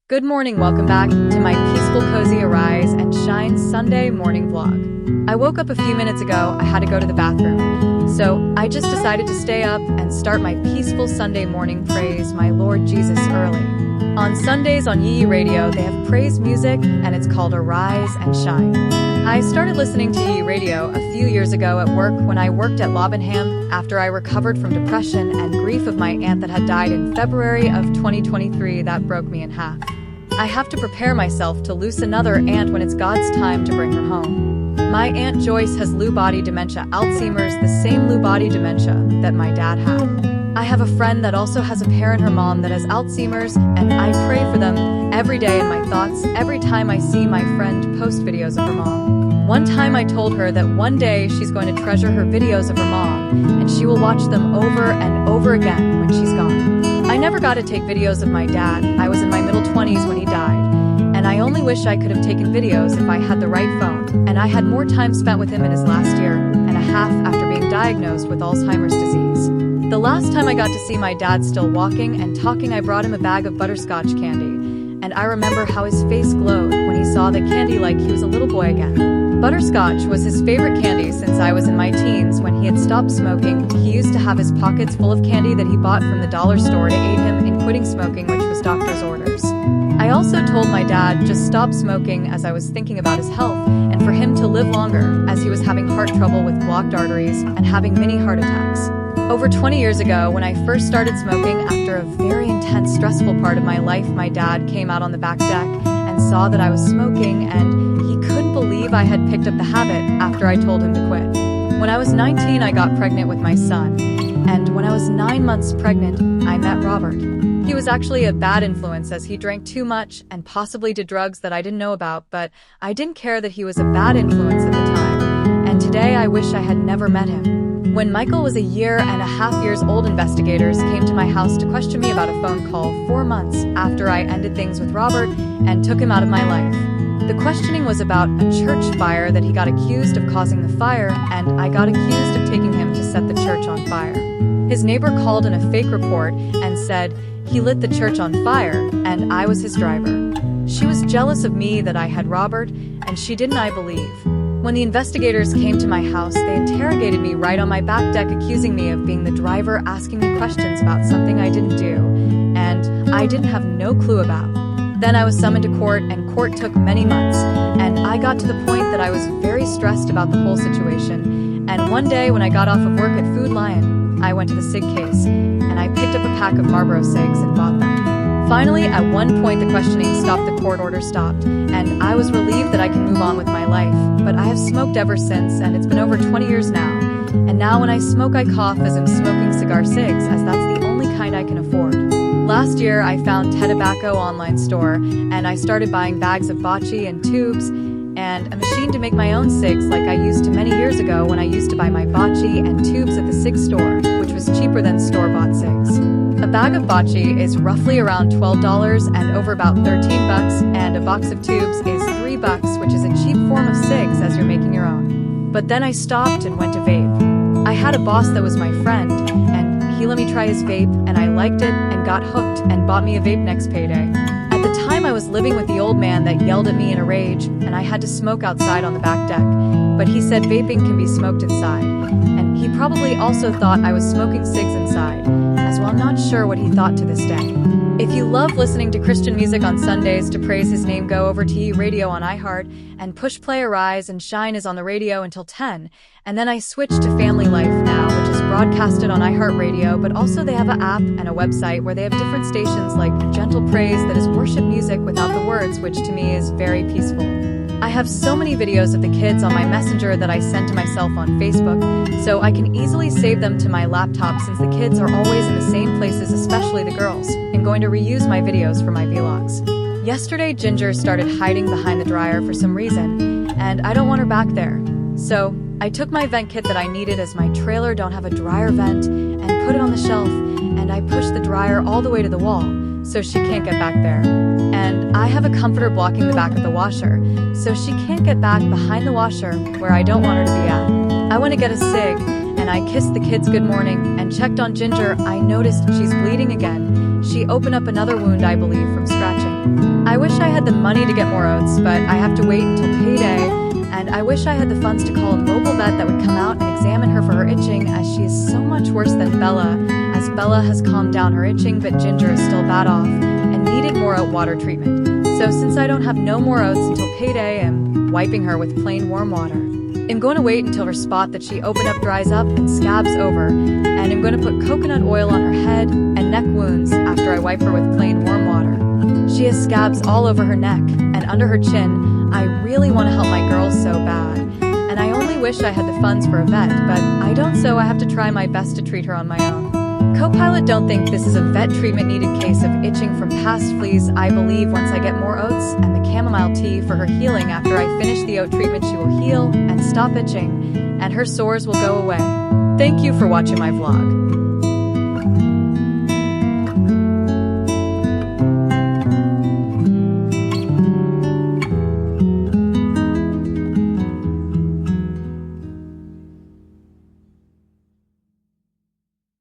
Good morning, welcome back to my peaceful, cozy Arise and Shine Sunday morning vlog. I woke up a few minutes ago. I had to go to the bathroom, so I just decided to stay up and start my peaceful Sunday morning praise my Lord Jesus early. On Sundays on Yee Radio, they have praise music and it's called Arise and Shine. I started listening to Yee Radio a few years ago at work when I worked at Lobenham after I recovered from depression and grief of my aunt that had died in February of 2023 that broke me in half. I have to prepare myself to lose another aunt when it's God's time to bring her home. My Aunt Joyce has Lewy body dementia, Alzheimer's, the same Lewy body dementia that my dad had. I have a friend that also has a parent, her mom, that has Alzheimer's, and I pray for them every day in my thoughts every time I see my friend post videos of her mom. One time I told her that one day she's going to treasure her videos of her mom, and she will watch them over and over again when she's gone. I never got to take videos of my dad. I was in my middle 20s when he died, and I only wish I could have taken videos if I had the right phone, and I had more time spent with him in his last year and a half after being diagnosed with Alzheimer's disease. The last time I got to see my dad still walking and talking, I brought him a bag of butterscotch candy, and I remember how his face glowed when he saw the candy like he was a little boy again. Butterscotch was his favorite candy since I was in my teens. When he had stopped smoking, he used to have his pockets full of candy that he bought from the dollar store to aid him in quitting smoking, which was doctor's orders. I also told my dad just stop smoking as I was thinking about his health and for him to live longer as he was having heart trouble with blocked arteries and having many heart attacks. Over 20 years ago, when I first started smoking after a very intense, stressful part of my life, my dad came out on the back deck and saw that I was smoking, and he couldn't believe I had picked up the habit after I told him to quit. When I was 19, I got pregnant with my son, and when I was 9 months pregnant, I met Robert. He was actually a bad influence as he drank too much and possibly did drugs that I didn't know about, but I didn't care that he was a bad influence at the time, and today I wish I had never met him. When Michael was 1.5 years old, investigators came to my house to question me about a phone call 4 months after I ended things with Robert and took him out of my life. The questioning was about a church fire that he got accused of causing the fire, and I got accused of taking him to set the church on fire. His neighbor called in a fake report and said he lit the church on fire and I was his driver. She was jealous of me that I had Robert, and she didn't, I believe. When the investigators came to my house, they interrogated me right on my back deck, accusing me of being the driver, asking me questions about something I didn't do, and I didn't have no clue about. Then I was summoned to court, and court took many months, and I got to the point that I was very stressed about the whole situation. And one day when I got off of work at Food Lion, I went to the cig case, and I picked up a pack of Marlboro cigs and bought them. Finally, at one point, the questioning stopped, the court order stopped, and I was relieved that I can move on with my life. But I have smoked ever since, and it's been over 20 years now. And now when I smoke, I cough as I'm smoking cigar cigs, as that's the only kind I can afford. Last year, I found Tobacco online store, and I started buying bags of bocce and tubes, and a machine to make my own cigs like I used to many years ago when I used to buy my bocce and tubes at the cig store, which was cheaper than store-bought cigs. A bag of bocce is roughly around $12 and over about $13, and a box of tubes is $3, which is a cheap form of cigs as you're making your own. But then I stopped and went to vape. I had a boss that was my friend, and he let me try his vape, and I liked it and got hooked and bought me a vape next payday. At the time, I was living with the old man that yelled at me in a rage, and I had to smoke outside on the back deck. But he said vaping can be smoked inside, and he probably also thought I was smoking cigs inside, as well I'm not sure what he thought to this day. If you love listening to Christian music on Sundays to praise his name, go over to Yee Radio on iHeart, and push play Arise and Shine is on the radio until 10, and then I switched to Family Life now, which is broadcasted on iHeartRadio, but also they have an app and a website where they have different stations like Gentle Praise that is worship music without the words, which to me is very peaceful. I have so many videos of the kids on my messenger that I send to myself on Facebook, so I can easily save them to my laptop since the kids are always in the same places, especially the girls, and going to reuse my videos for my vlogs. Yesterday, Ginger started hiding behind the dryer for some reason, and I don't want her back there. So I took my vent kit that I needed as my trailer don't have a dryer vent and put it on the shelf, and I pushed the dryer all the way to the wall so she can't get back there. And I have a comforter blocking the back of the washer, so she can't get back behind the washer where I don't want her to be at. I went to get a cig, and I kissed the kids good morning and checked on Ginger. I noticed she's bleeding again. She opened up another wound, I believe, from scratching. wish I had the money to get more oats, but I have to wait until payday, and I wish I had the funds to call a mobile vet that would come out and examine her for her itching, as she is so much worse than Bella, as Bella has calmed down her itching, but Ginger is still bad off and needed more oat water treatment. So since I don't have no more oats until payday, I'm wiping her with plain warm water. I'm going to wait until her spot that she opened up dries up and scabs over, and I'm going to put coconut oil on her head and neck wounds after I wipe her with plain warm water. She has scabs all over her neck and under her chin. I really want to help my girls so bad, and I only wish I had the funds for a vet, but I don't, so I have to try my best to treat her on my own. Co-pilot don't think this is a vet treatment needed case of itching from past fleas. I believe once I get more oats and the chamomile tea for her healing after I finish the oat treatment, she will heal and stop itching, and her sores will go away. Thank you for watching my vlog.